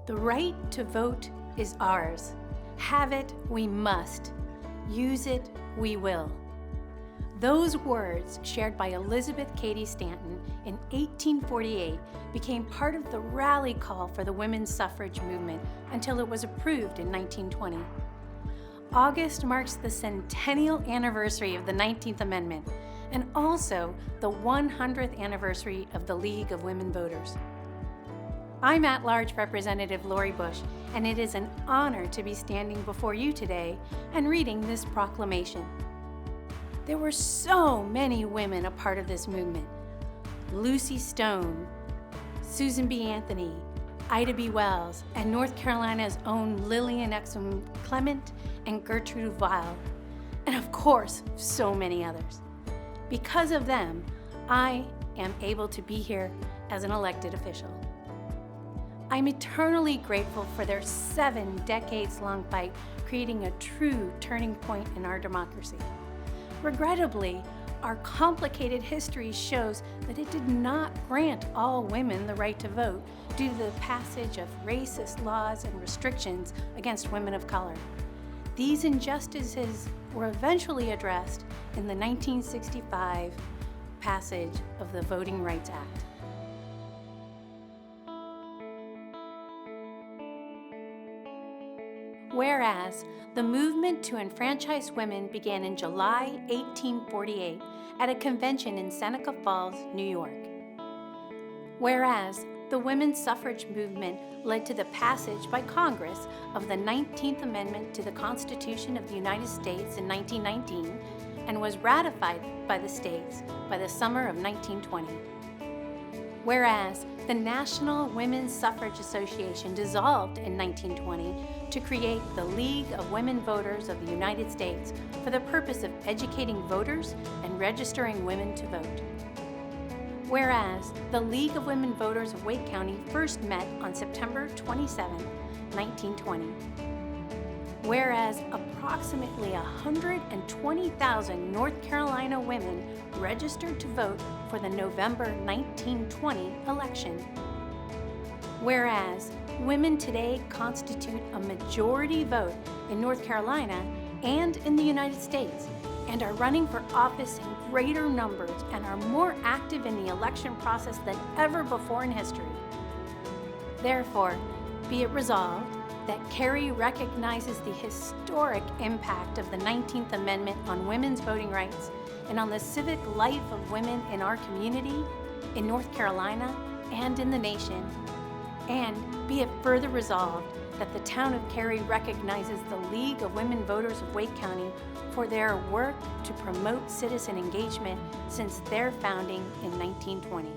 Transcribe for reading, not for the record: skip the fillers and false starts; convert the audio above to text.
The right to vote is ours. Have it, we must. Use it, we will. Those words, shared by Elizabeth Cady Stanton in 1848, became part of the rally call for the women's suffrage movement until it was approved in 1920. August marks the centennial anniversary of the 19th Amendment and also the 100th anniversary of the League of Women Voters. I'm at-large Representative Lori Bush, and it is an honor to be standing before you today and reading this proclamation. There were so many women a part of this movement. Lucy Stone, Susan B. Anthony, Ida B. Wells, and North Carolina's own Lillian Exum Clement and Gertrude Weil, and of course, so many others. Because of them, I am able to be here as an elected official. I'm eternally grateful for their 7 decades-long fight, creating a true turning point in our democracy. Regrettably, our complicated history shows that it did not grant all women the right to vote due to the passage of racist laws and restrictions against women of color. These injustices were eventually addressed in the 1965 passage of the Voting Rights Act. Whereas the movement to enfranchise women began in July 1848 at a convention in Seneca Falls, New York. Whereas the women's suffrage movement led to the passage by Congress of the 19th Amendment to the Constitution of the United States in 1919 and was ratified by the states by the summer of 1920. Whereas the National Women's Suffrage Association dissolved in 1920 to create the League of Women Voters of the United States for the purpose of educating voters and registering women to vote. Whereas the League of Women Voters of Wake County first met on September 27, 1920. Whereas approximately 120,000 North Carolina women registered to vote for the November 1920 election. Whereas women today constitute a majority vote in North Carolina and in the United States and are running for office in greater numbers and are more active in the election process than ever before in history. Therefore, be it resolved that Cary recognizes the historic impact of the 19th Amendment on women's voting rights and on the civic life of women in our community, in North Carolina, and in the nation. And be it further resolved that the town of Cary recognizes the League of Women Voters of Wake County for their work to promote citizen engagement since their founding in 1920.